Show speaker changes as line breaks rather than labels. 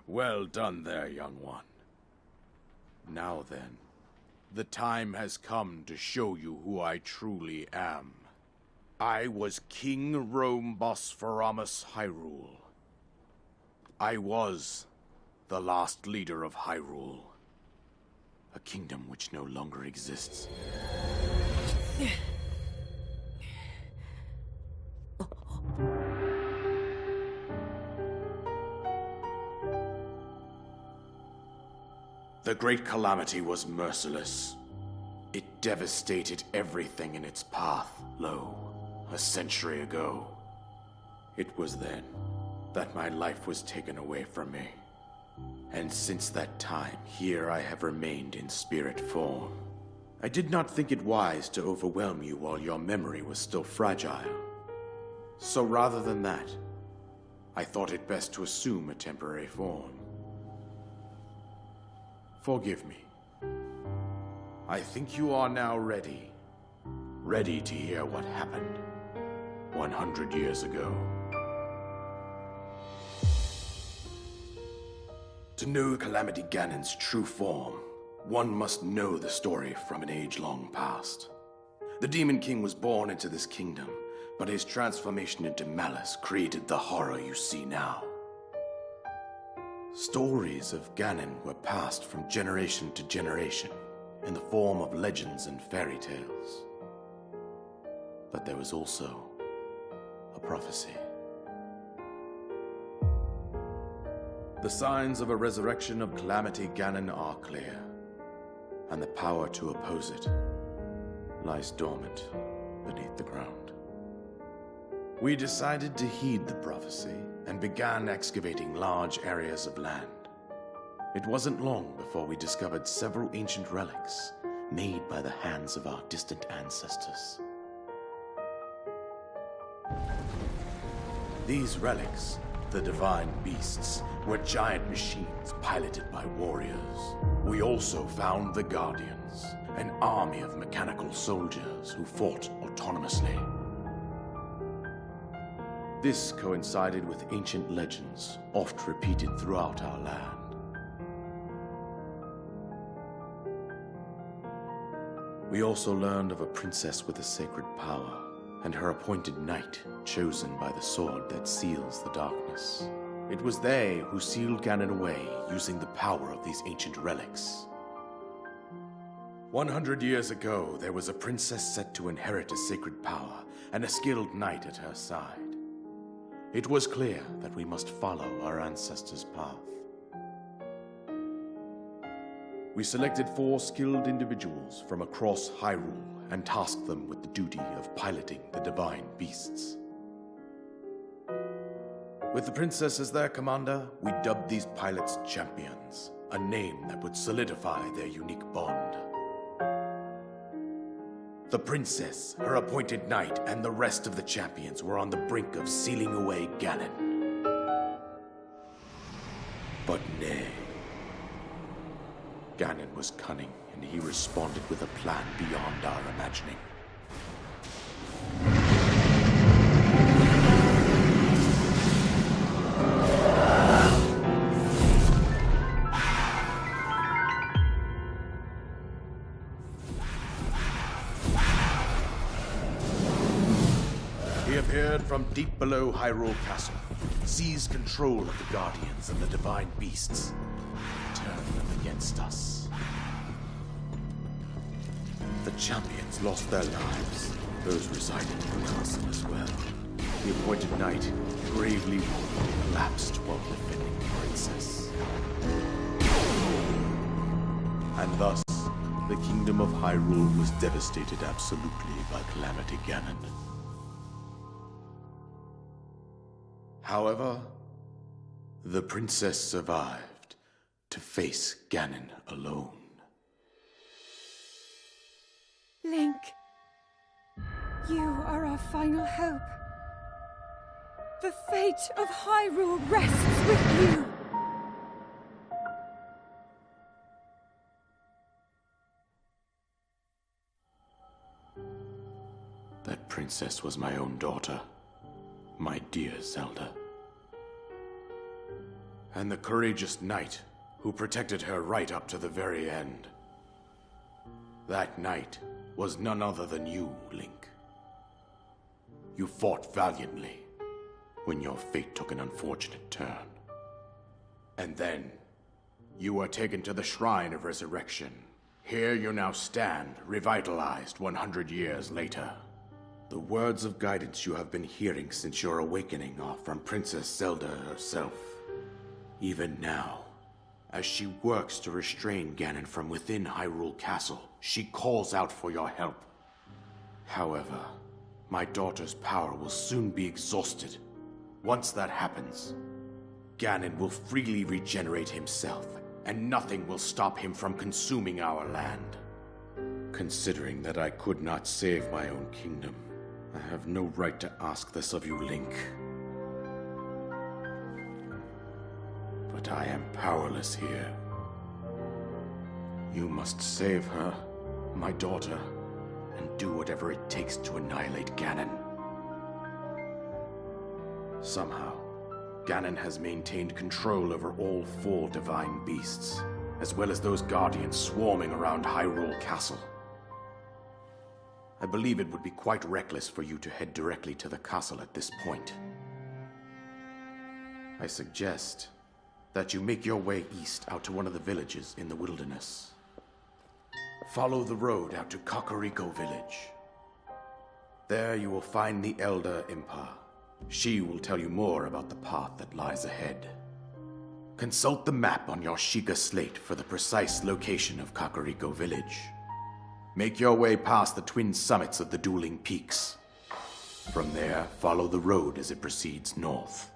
Well done there, young one. Now then, the time has come to show you who I truly am. I was King Rome Bosphoramus Hyrule. I was the last leader of Hyrule, a kingdom which no longer exists. The Great Calamity was merciless. It devastated everything in its path, a century ago. It was then that my life was taken away from me. And since that time, here I have remained in spirit form. I did not think it wise to overwhelm you while your memory was still fragile. So rather than that, I thought it best to assume a temporary form. Forgive me. I think you are now ready. Ready to hear what happened 100 years ago. To know Calamity Ganon's true form, one must know the story from an age long past. The Demon King was born into this kingdom, but his transformation into malice created the horror you see now. Stories of Ganon were passed from generation to generation in the form of legends and fairy tales. But there was also a prophecy. The signs of a resurrection of Calamity Ganon are clear, and the power to oppose it lies dormant beneath the ground. We decided to heed the prophecy and began excavating large areas of land. It wasn't long before we discovered several ancient relics made by the hands of our distant ancestors. These relics, the divine beasts, were giant machines piloted by warriors. We also found the Guardians, an army of mechanical soldiers who fought autonomously. This coincided with ancient legends, oft repeated throughout our land. We also learned of a princess with a sacred power, and her appointed knight, chosen by the sword that seals the darkness. It was they who sealed Ganon away using the power of these ancient relics. 100 years ago, there was a princess set to inherit a sacred power and a skilled knight at her side. It was clear that we must follow our ancestors' path. We selected 4 skilled individuals from across Hyrule and tasked them with the duty of piloting the divine beasts. With the princess as their commander, we dubbed these pilots champions, a name that would solidify their unique bond. The princess, her appointed knight, and the rest of the champions were on the brink of sealing away Ganon. But nay. Ganon was cunning, and he responded with a plan beyond our imagining. He appeared from deep below Hyrule Castle, seized control of the Guardians and the Divine Beasts, turned them against us. The champions lost their lives, those residing in the castle as well. The appointed knight, bravely collapsed while defending the princess. And thus, the kingdom of Hyrule was devastated absolutely by Calamity Ganon. However, the princess survived to face Ganon alone.
Link, you are our final hope. The fate of Hyrule rests with you.
That princess was my own daughter, my dear Zelda. And the courageous knight who protected her right up to the very end. That knight was none other than you, Link. You fought valiantly when your fate took an unfortunate turn. And then, you were taken to the Shrine of Resurrection. Here you now stand, revitalized 100 years later. The words of guidance you have been hearing since your awakening are from Princess Zelda herself. Even now, As she works to restrain Ganon from within Hyrule Castle, she calls out for your help. However, my daughter's power will soon be exhausted. Once that happens, Ganon will freely regenerate himself, and nothing will stop him from consuming our land. Considering that I could not save my own kingdom, I have no right to ask this of you, Link. But I am powerless here. You must save her, my daughter, and do whatever it takes to annihilate Ganon. Somehow, Ganon has maintained control over all 4 divine beasts, as well as those guardians swarming around Hyrule Castle. I believe it would be quite reckless for you to head directly to the castle at this point. I suggest that you make your way east out to one of the villages in the wilderness. Follow the road out to Kakariko Village. There you will find the Elder Impa. She will tell you more about the path that lies ahead. Consult the map on your Sheikah slate for the precise location of Kakariko Village. Make your way past the twin summits of the dueling peaks. From there, follow the road as it proceeds north.